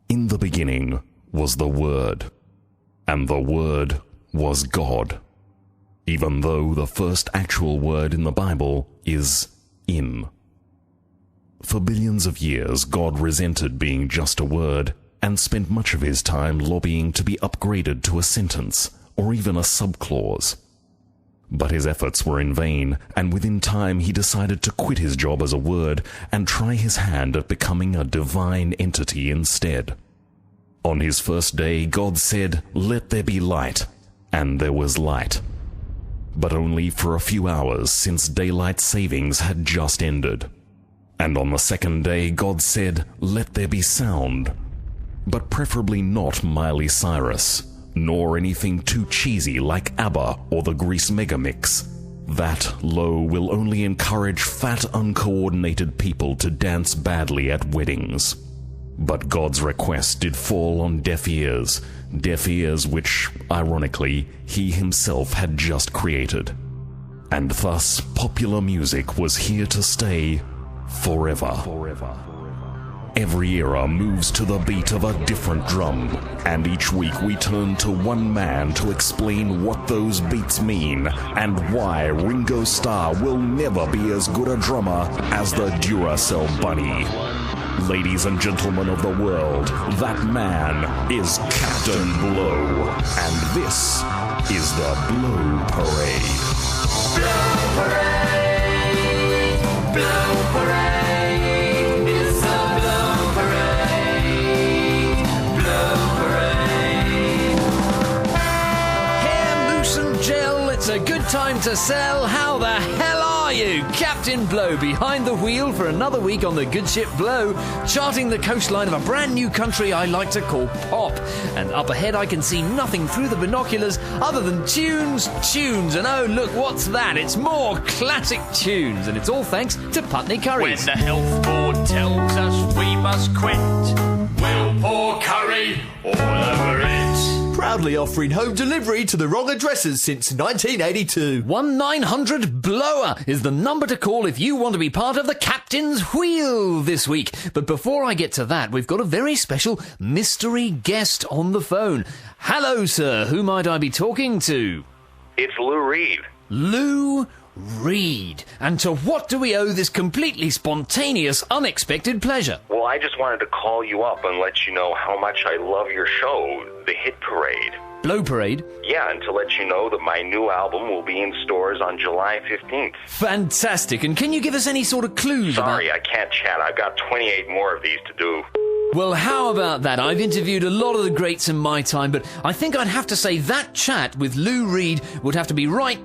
In the beginning was the Word, and the Word was God, even though the first actual word in the Bible is in. For billions of years, God resented being just a word and spent much of his time lobbying to be upgraded to a sentence or even a subclause. But his efforts were in vain, and within time he decided to quit his job as a word and try his hand at becoming a divine entity instead. On his first day, God said, "Let there be light," and there was light. But only for a few hours, since daylight savings had just ended. And on the second day, God said, "Let there be sound," but preferably not Miley Cyrus, nor anything too cheesy like ABBA or the Grease Megamix. That, lo, will only encourage fat, uncoordinated people to dance badly at weddings. But God's request did fall on deaf ears which, ironically, he himself had just created. And thus, popular music was here to stay forever. Every era moves to the beat of a different drum, and each week we turn to one man to explain what those beats mean and why Ringo Starr will never be as good a drummer as the Duracell Bunny. Ladies and gentlemen of the world, that man is Captain Blow, and this is the Blow Parade. Blow Parade, Blow Parade, it's a Blow Parade, Blow Parade. Hair loose and gel, it's a good time to sell. How the hell are you? Captain Blow behind the wheel for another week on the good ship Blow, charting the coastline of a brand new country I like to call pop. And up ahead I can see nothing through the binoculars other than tunes. And oh look, what's that? It's more classic tunes, and it's all thanks to Putney Curries. When the health board tells us we must quit, we'll pour curry all over it. Proudly offering home delivery to the wrong addresses since 1982. 1-900-BLOWER is the number to call if you want to be part of the Captain's Wheel this week. But before I get to that, we've got a very special mystery guest on the phone. Hello, sir. Who might I be talking to? It's Lou Reed. Lou Reed. And to what do we owe this completely spontaneous, unexpected pleasure? Well, I just wanted to call you up and let you know how much I love your show, The Hit Parade. Blow Parade? Yeah, and to let you know that my new album will be in stores on July 15th. Fantastic. And can you give us any sort of clues Sorry, I can't chat. I've got 28 more of these to do. Well, how about that? I've interviewed a lot of the greats in my time, but I think I'd have to say that chat with Lou Reed would have to be right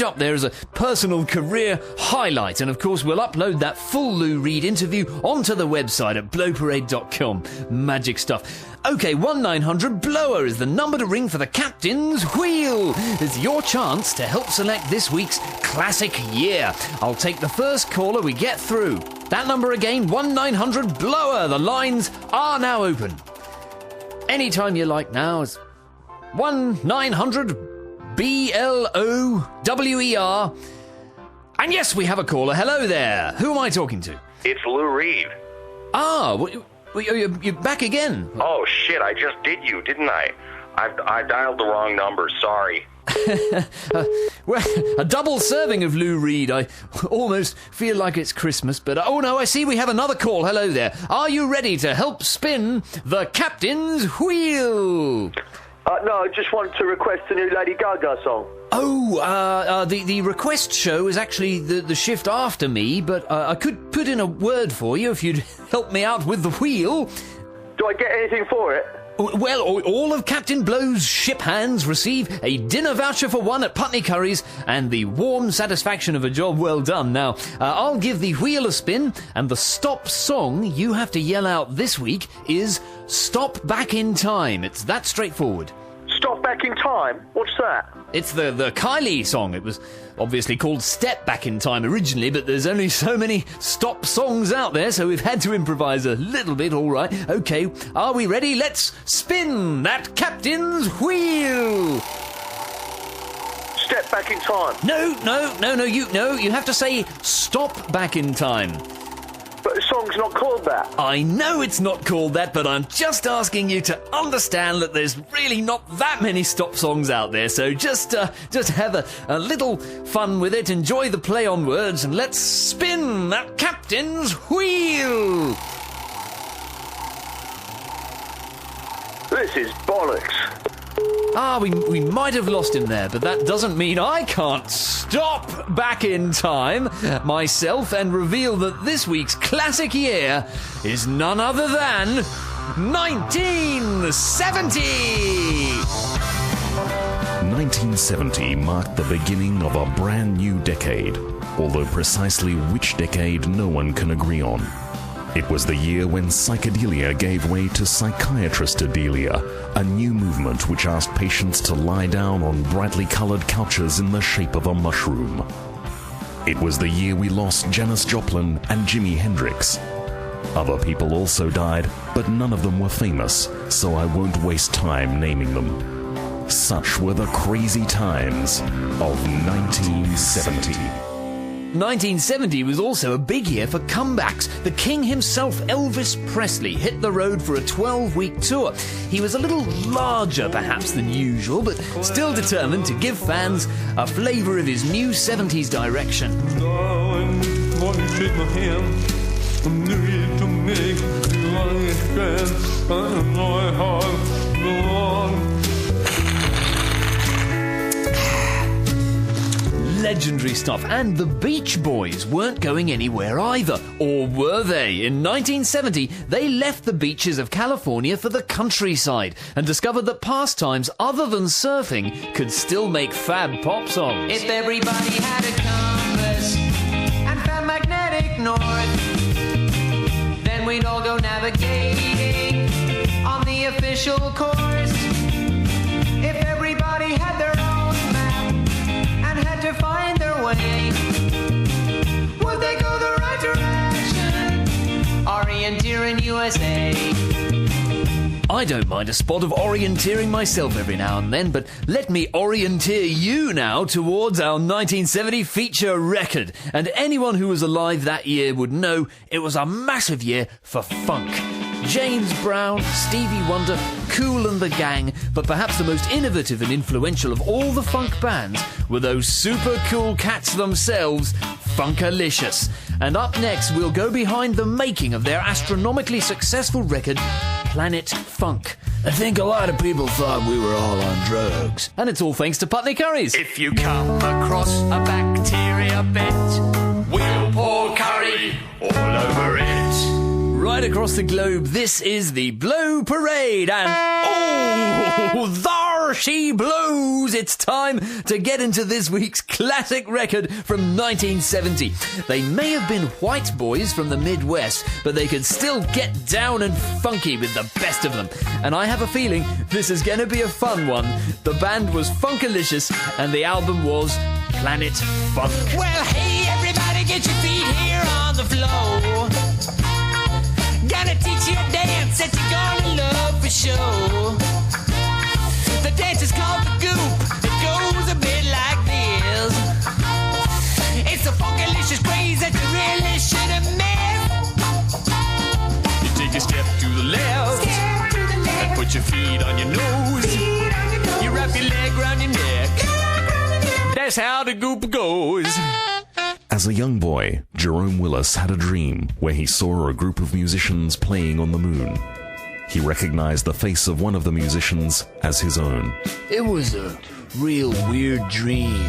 up there as a personal career highlight. And of course, we'll upload that full Lou Reed interview onto the website at blowparade.com. Magic stuff. Okay, 1-900-BLOWER is the number to ring for the Captain's Wheel. It's your chance to help select this week's classic year. I'll take the first caller we get through. That number again, 1-900-BLOWER. The lines are now open. Anytime you like now is 1-900-BLOWER. And yes, we have a caller. Hello there. Who am I talking to? It's Lou Reed. Ah, you're back again. Oh, shit, I just did you, didn't I? I dialed the wrong number, sorry. Well, a double serving of Lou Reed. I almost feel like it's Christmas, but oh no, I see we have another call. Hello there. Are you ready to help spin the Captain's Wheel? No, I just want to request a new Lady Gaga song. Oh, the request show is actually the shift after me, but I could put in a word for you if you'd help me out with the wheel. Do I get anything for it? Well, all of Captain Blow's ship hands receive a dinner voucher for one at Putney Curries and the warm satisfaction of a job well done. Now, I'll give the wheel a spin, and the stop song you have to yell out this week is Stop Back in Time. It's that straightforward. Stop Back in Time? What's that? It's the Kylie song. It was obviously called Step Back in Time originally, but there's only so many stop songs out there, so we've had to improvise a little bit, all right. Okay, are we ready? Let's spin that Captain's Wheel! Step Back in Time. No, you have to say Stop Back in Time. But song's not called that. I know it's not called that, but I'm just asking you to understand that there's really not that many stop songs out there, so just have a little fun with it, enjoy the play on words, and let's spin that captain's wheel! This is bollocks. We might have lost him there, but that doesn't mean I can't stop back in time myself and reveal that this week's classic year is none other than 1970! 1970 marked the beginning of a brand new decade, although precisely which decade no one can agree on. It was the year when psychedelia gave way to psychiatristadelia, a new movement which asked patients to lie down on brightly colored couches in the shape of a mushroom. It was the year we lost Janis Joplin and Jimi Hendrix. Other people also died, but none of them were famous, so I won't waste time naming them. Such were the crazy times of 1970. 1970 was also a big year for comebacks. The king himself, Elvis Presley, hit the road for a 12-week tour. He was a little larger, perhaps, than usual, but still determined to give fans a flavour of his new 70s direction. Legendary stuff, and the Beach Boys weren't going anywhere either, or were they? In 1970, they left the beaches of California for the countryside and discovered that pastimes other than surfing could still make fab pop songs. If everybody had a compass and found magnetic north, then we'd all go navigating on the official course. If everybody had their own map and had to find their way, would they go the right direction? Orienteering USA. I don't mind a spot of orienteering myself every now and then, but let me orienteer you now towards our 1970 feature record. And anyone who was alive that year would know it was a massive year for funk. James Brown, Stevie Wonder, Kool and the Gang, but perhaps the most innovative and influential of all the funk bands were those super cool cats themselves, Funkalicious. And up next, we'll go behind the making of their astronomically successful record, Planet Funk. I think a lot of people thought we were all on drugs. And it's all thanks to Putney Curries. If you come across a bacteria bit, we'll pour curry all over it. Right across the globe, this is the Blow Parade, and oh, there she blows! It's time to get into this week's classic record from 1970. They may have been white boys from the Midwest, but they could still get down and funky with the best of them. And I have a feeling this is going to be a fun one. The band was Funkalicious, and the album was Planet Funk. Well, hey, everybody, get your feet here on the floor. Gonna teach you a dance that you're gonna love for sure. The dance is called the goop. It goes a bit like this. It's a funkalicious craze that you really shouldn't miss. You take a step to the left, and put your feet on your nose. You wrap your leg around your neck. That's how the goop goes. As a young boy, Jerome Willis had a dream where he saw a group of musicians playing on the moon. He recognized the face of one of the musicians as his own. It was a real weird dream,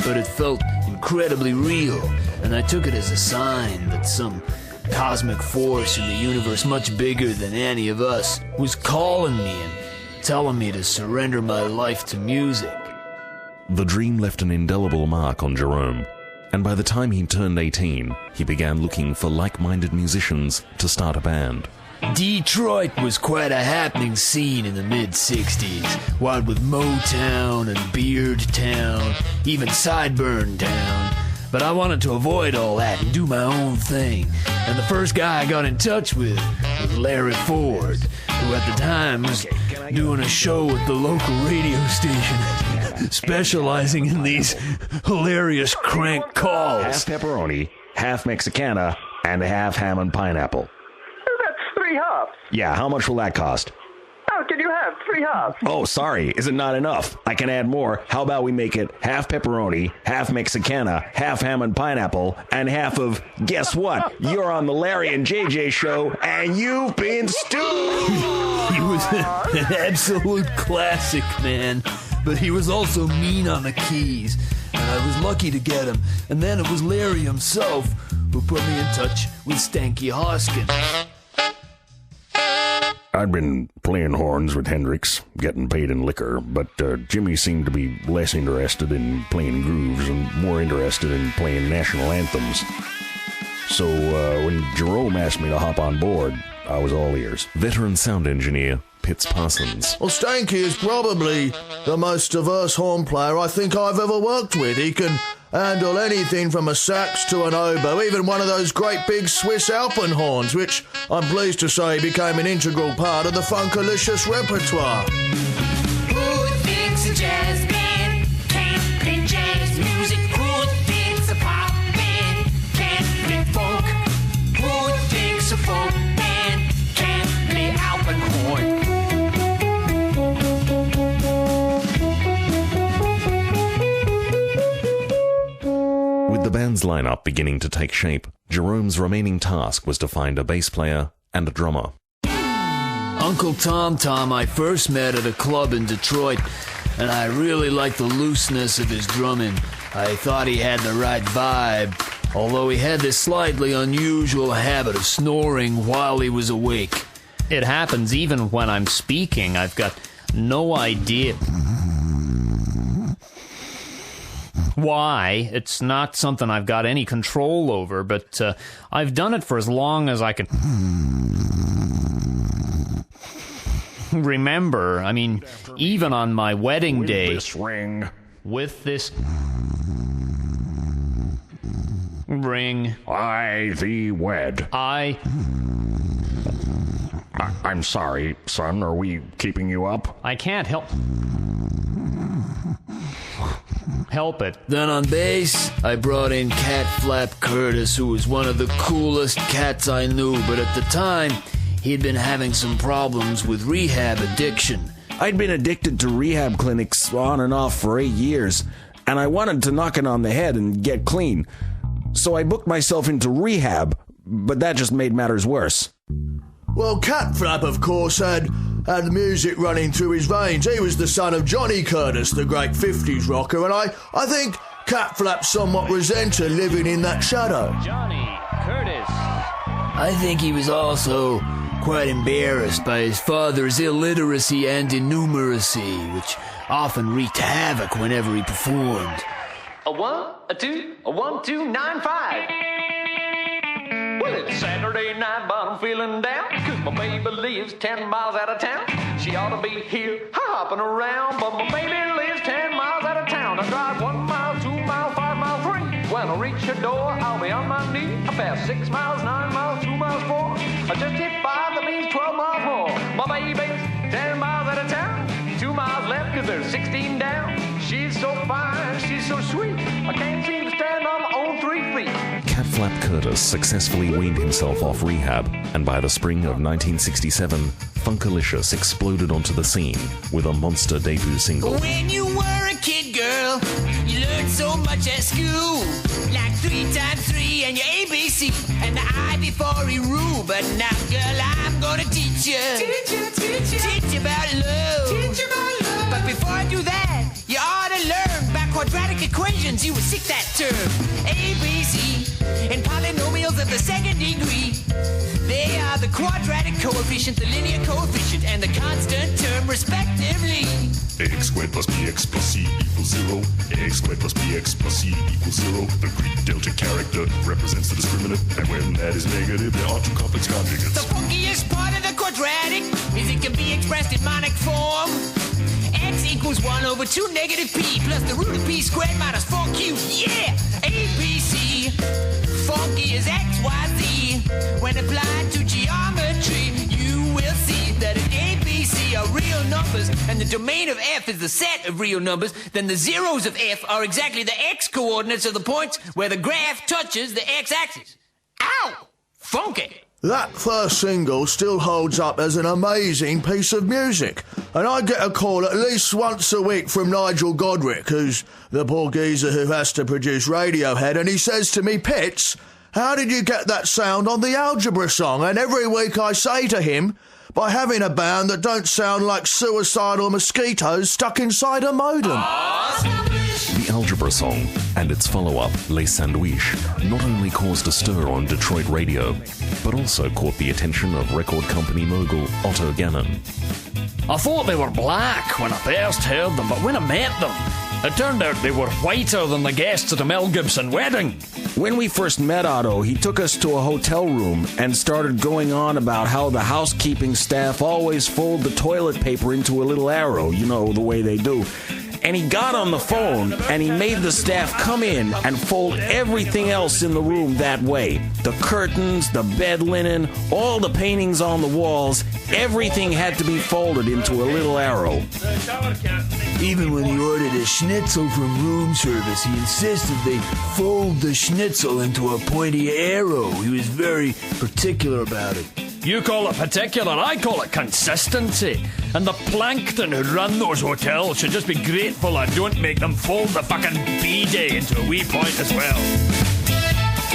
but it felt incredibly real, and I took it as a sign that some cosmic force in the universe much bigger than any of us was calling me and telling me to surrender my life to music. The dream left an indelible mark on Jerome, and by the time he turned 18, he began looking for like-minded musicians to start a band. Detroit was quite a happening scene in the mid-60s, what with Motown and Beard Town, even Sideburn Town. But I wanted to avoid all that and do my own thing. And the first guy I got in touch with was Larry Ford, who at the time was doing a show at the local radio station, specializing in these hilarious crank calls. Half pepperoni, half Mexicana, and half ham and pineapple. Oh, that's 3 halves. Yeah, how much will that cost? Oh, can you have 3 halves? Oh, sorry, is it not enough? I can add more. How about we make it half pepperoni, half Mexicana, half ham and pineapple, and half of, guess what? You're on the Larry and JJ show, and you've been stewed! He was an absolute classic, man. But he was also mean on the keys. And I was lucky to get him. And then it was Larry himself who put me in touch with Stanky Hoskins. I'd been playing horns with Hendrix, getting paid in liquor, but Jimmy seemed to be less interested in playing grooves and more interested in playing national anthems. So when Jerome asked me to hop on board, I was all ears. Veteran sound engineer Pitts Parsons. Well, Stanky is probably the most diverse horn player I think I've ever worked with. He can handle anything from a sax to an oboe, even one of those great big Swiss Alpen horns, which I'm pleased to say became an integral part of the Funkalicious repertoire. Who thinks a jazz band can't play jazz music? Who thinks a pop band can't play folk? Who thinks a folk band can't play Alpenhorn? With the band's lineup beginning to take shape, Jerome's remaining task was to find a bass player and a drummer. Uncle Tom I first met at a club in Detroit, and I really liked the looseness of his drumming. I thought he had the right vibe, although he had this slightly unusual habit of snoring while he was awake. It happens even when I'm speaking. I've got no idea why. It's not something I've got any control over, but I've done it for as long as I can remember. I mean, even on my wedding day. This ring. With this ring. I thee wed. I'm sorry, son. Are we keeping you up? I can't help it. Then on bass, I brought in Cat Flap Curtis, who was one of the coolest cats I knew, but at the time, he'd been having some problems with rehab addiction. I'd been addicted to rehab clinics on and off for 8 years, and I wanted to knock it on the head and get clean. So I booked myself into rehab, but that just made matters worse. Well, Cat Flap, of course, had music running through his veins. He was the son of Johnny Curtis, the great 50s rocker, and I think Cat Flap somewhat resented living in that shadow. Johnny Curtis. I think he was also quite embarrassed by his father's illiteracy and innumeracy, which often wreaked havoc whenever he performed. A 1, a 2, a 1, 2, 9, 5. Well, it's Saturday night, but I'm feeling down, 'cause my baby lives 10 miles out of town. She ought to be here hopping around, but my baby lives 10 miles out of town. I drive 1 mile, 2 miles, 5 miles, 3. When I reach her door, I'll be on my knee. I pass 6 miles, 9 miles, 2 miles, 4. I just hit 5, that means 12 miles more. My baby's 10 miles out of town. 2 miles left, 'cause there's 16 down. She's so fine, she's so sweet, I can't seem to stand on my own 3 feet. Cat Flap Curtis successfully weaned himself off rehab, and by the spring of 1967, Funkalicious exploded onto the scene with a monster debut single. When you were a kid, girl, you learned so much at school. Like 3 times 3 and your ABC, and the I before he rule. But now, girl, I'm gonna teach you. Teach you about love. But before I do that, you ought to learn about quadratic equations. You will seek that term. ABC and polynomials of the 2nd degree. They are the quadratic coefficient, the linear coefficient, and the constant term, respectively. X squared plus bx plus c equals 0. X squared plus bx plus c equals 0. The Greek delta character represents the discriminant, and when that is negative, there are 2 complex conjugates. The funkiest part of the quadratic is it can be expressed in monic form. X equals 1 over 2 negative p plus the root of p squared minus 4q. Yeah! ABC. Funky is x, y, z. When applied to geometry, you will see that an ABC are real numbers, and the domain of f is the set of real numbers. Then the zeros of f are exactly the x coordinates of the points where the graph touches the x-axis. Ow! funky. That first single still holds up as an amazing piece of music, and I get a call at least once a week from Nigel Godric, who's the poor geezer who has to produce Radiohead, and he says to me, Pitts, how did you get that sound on the Algebra song? And every week I say to him, by having a band that don't sound like suicidal mosquitoes stuck inside a modem. The Algebra song and its follow-up, Les Sandwiches, not only caused a stir on Detroit radio, but also caught the attention of record company mogul Otto Gannon. I thought they were black when I first heard them, but when I met them, it turned out they were whiter than the guests at a Mel Gibson wedding. When we first met Otto, he took us to a hotel room and started going on about how the housekeeping staff always fold the toilet paper into a little arrow, you know, the way they do. And he got on the phone and he made the staff come in and fold everything else in the room that way. The curtains, the bed linen, all the paintings on the walls, everything had to be folded into a little arrow. Even when he ordered a schnitzel from room service, he insisted they fold the schnitzel into a pointy arrow. He was very particular about it. You call it particular, I call it consistency. And the plankton who run those hotels should just be grateful I don't make them fold the fucking B-day into a wee point as well.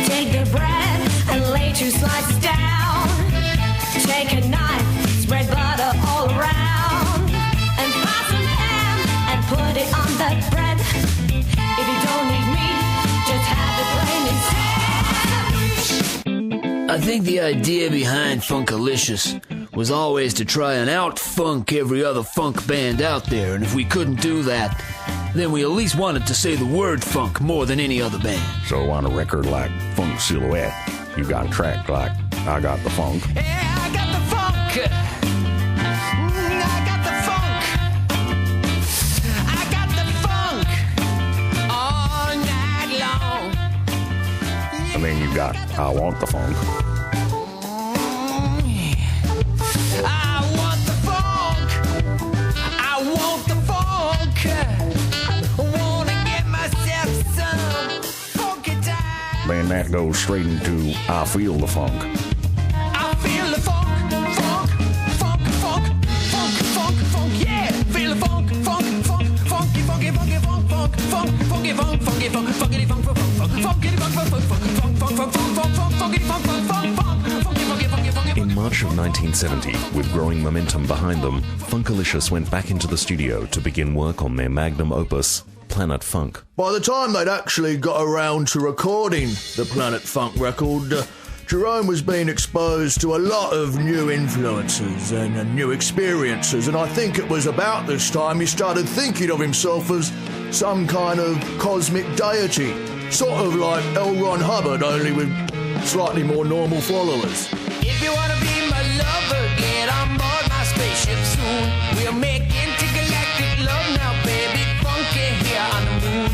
Take the bread and lay 2 slices down. Take a knife, spread butter all around. And buy some ham and put it on the bread. If you don't need meat, just have it plain instead. I think the idea behind Funkalicious was always to try and out-funk every other funk band out there, and if we couldn't do that, then we at least wanted to say the word funk more than any other band. So on a record like Funk Silhouette, you got a track like I Got the Funk. Yeah, I got the funk. I got the funk. I got the funk all night long. And then you got I Want the Funk. I want the funk. I want the funk. I wanna get myself some funky time. Then that goes straight into I Feel the Funk. I feel the funk, funk, funk, funk, funk, funk, funk, yeah. Feel the funk, funk, funk, funky, funky, funky, funk, funk, funk, funky, funk, funky, funk, funky, funk, funk, funk, funky, funk, funk, funk, funk, funk, funk, funk, funk, funk, funky, funk, funk, funk, funk, funky, funky, funky, funky. In March of 1970, with growing momentum behind them, Funkalicious went back into the studio to begin work on their magnum opus, Planet Funk. By the time they'd actually got around to recording the Planet Funk record, Jerome was being exposed to a lot of new influences and new experiences, and I think it was about this time he started thinking of himself as some kind of cosmic deity, sort of like L. Ron Hubbard, only with slightly more normal followers. If you wanna be my lover, get on board my spaceship soon. We'll make intergalactic love now, baby. Funky here on the moon.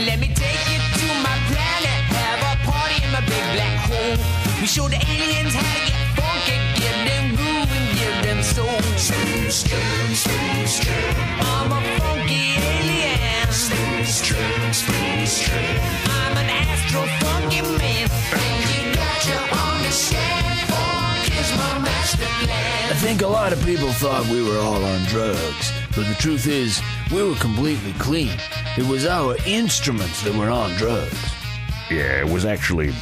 Let me take you to my planet, have a party in my big black hole. We show the aliens how to get funky, give them groove and give them soul. Space Jam, Space Jam. I'm a funky alien. Space Jam, Space Jam. I'm an astro funky man. And you got to understand, funk is my master plan. I think a lot of people thought we were all on drugs, but the truth is, we were completely clean. It was our instruments that were on drugs. Yeah, it was actually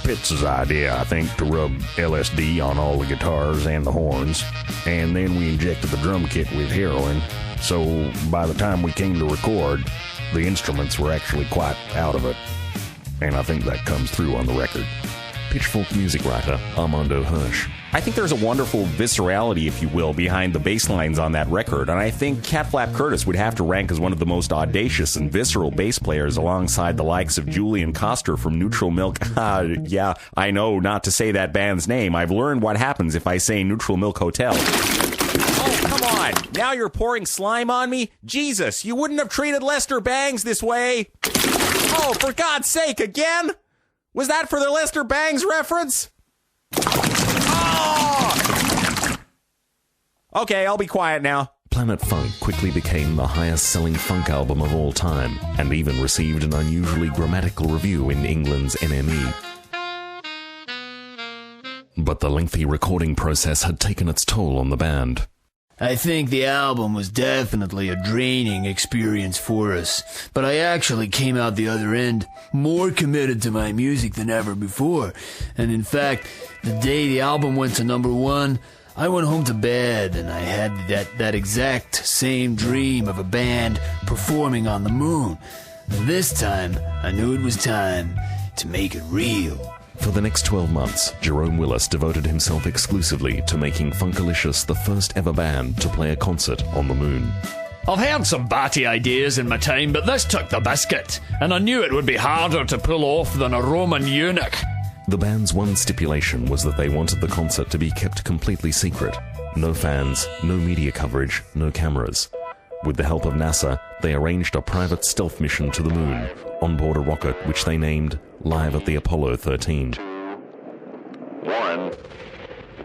Pitts' idea, I think, to rub LSD on all the guitars and the horns, and then we injected the drum kit with heroin, so by the time we came to record, the instruments were actually quite out of it, and I think that comes through on the record. Pitchfork music writer Armando Hirsch. I think there's a wonderful viscerality, if you will, behind the bass lines on that record, and I think Cat Flap Curtis would have to rank as one of the most audacious and visceral bass players alongside the likes of Julian Coster from Neutral Milk. Yeah, I know not to say that band's name. I've learned what happens if I say Neutral Milk Hotel. Oh, come on. Now you're pouring slime on me? Jesus, you wouldn't have treated Lester Bangs this way. Oh, for God's sake, again? Was that for the Lester Bangs reference? Oh! Okay, I'll be quiet now. Planet Funk quickly became the highest-selling funk album of all time, and even received an unusually grammatical review in England's NME. But the lengthy recording process had taken its toll on the band. I think the album was definitely a draining experience for us, but I actually came out the other end more committed to my music than ever before. And in fact, the day the album went to number 1, I went home to bed and I had that exact same dream of a band performing on the moon. This time, I knew it was time to make it real. For the next 12 months, Jerome Willis devoted himself exclusively to making Funkalicious the first ever band to play a concert on the moon. I've had some batty ideas in my time, but this took the biscuit, and I knew it would be harder to pull off than a Roman eunuch. The band's one stipulation was that they wanted the concert to be kept completely secret. No fans, no media coverage, no cameras. With the help of NASA, they arranged a private stealth mission to the moon, on board a rocket which they named Live at the Apollo 13. 1,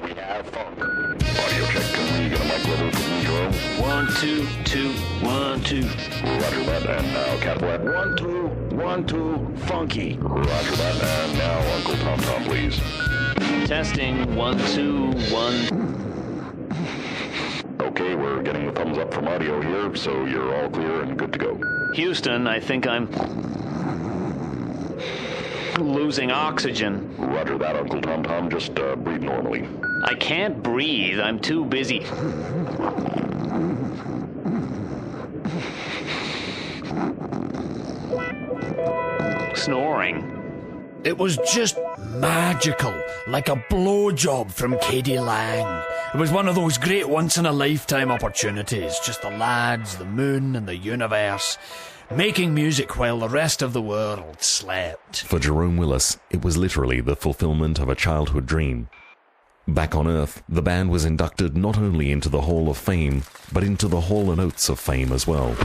we have funk. Audio check, can we get a mic level from me, Jerome? 1, 2, 2, 1, 2. Roger that, and now Catflap. 1, 2, 1, 2, funky. Roger that, and now Uncle Tom Tom, please. Testing 1, 2, 1. Okay, we're getting the thumbs up from audio here, so you're all clear and good to go. Houston, I think I'm losing oxygen. Roger that, Uncle Tom Tom. Just breathe normally. I can't breathe. I'm too busy. Snoring. It was just magical, like a blowjob from Katie Lang. It was one of those great once-in-a-lifetime opportunities, just the lads, the moon, and the universe, making music while the rest of the world slept. For Jerome Willis, it was literally the fulfillment of a childhood dream. Back on Earth, the band was inducted not only into the Hall of Fame, but into the Hall & Oates of Fame as well.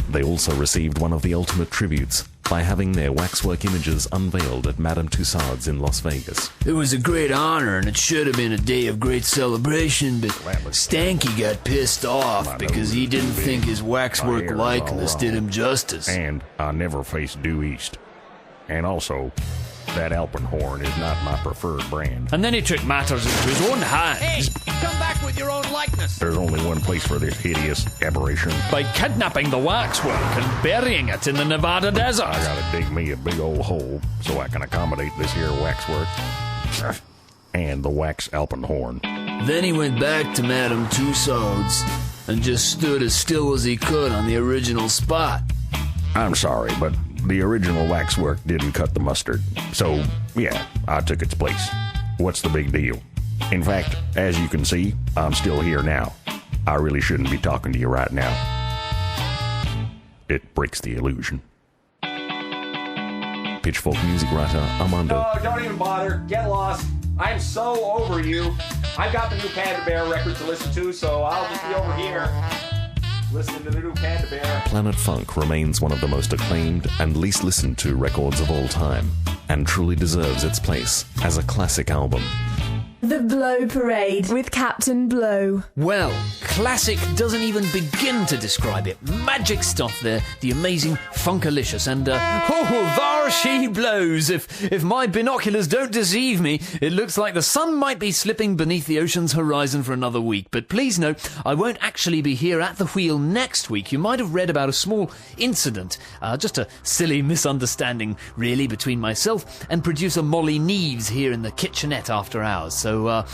They also received one of the ultimate tributes by having their waxwork images unveiled at Madame Tussauds in Las Vegas. It was a great honor, and it should have been a day of great celebration, but Stanky got pissed off because he didn't think his waxwork likeness did him justice. And I never faced due east. And also, that Alpenhorn is not my preferred brand. And then he took matters into his own hands. Hey, come back with your own likeness. There's only one place for this hideous aberration. By kidnapping the waxwork and burying it in the Nevada desert. I gotta dig me a big old hole so I can accommodate this here waxwork. And the wax Alpenhorn. Then he went back to Madame Tussauds and just stood as still as he could on the original spot. I'm sorry, but the original waxwork didn't cut the mustard. So, yeah, I took its place. What's the big deal? In fact, as you can see, I'm still here now. I really shouldn't be talking to you right now. It breaks the illusion. Pitchfork music writer Armando. Oh, don't even bother. Get lost. I'm so over you. I've got the new Panda Bear record to listen to, so I'll just be over here listening to the new Panda Bear. Planet Funk remains one of the most acclaimed and least listened to records of all time, and truly deserves its place as a classic album. The Blow Parade with Captain Blow. Well, classic doesn't even begin to describe it. Magic stuff there, the amazing Funkalicious, and oh, there she blows. If my binoculars don't deceive me, it looks like the sun might be slipping beneath the ocean's horizon for another week. But please note, I won't actually be here at the wheel next week. You might have read about a small incident, just a silly misunderstanding, really, between myself and producer Molly Neves here in the kitchenette after hours. So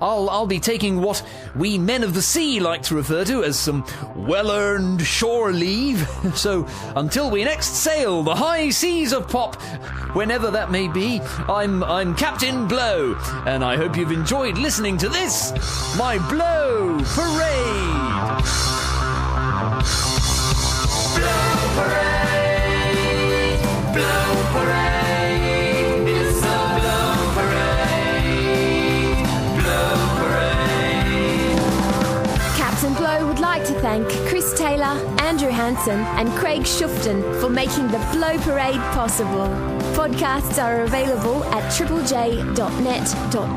I'll be taking what we men of the sea like to refer to as some well-earned shore leave. So until we next sail the high seas of pop, whenever that may be, I'm Captain Blow, and I hope you've enjoyed listening to this, my Blow Parade. Blow Parade, Blow Parade. Captain Blow would like to thank Chris Taylor, Andrew Hansen, and Craig Shufton for making the Blow Parade possible. Podcasts are available at triplej.net.au.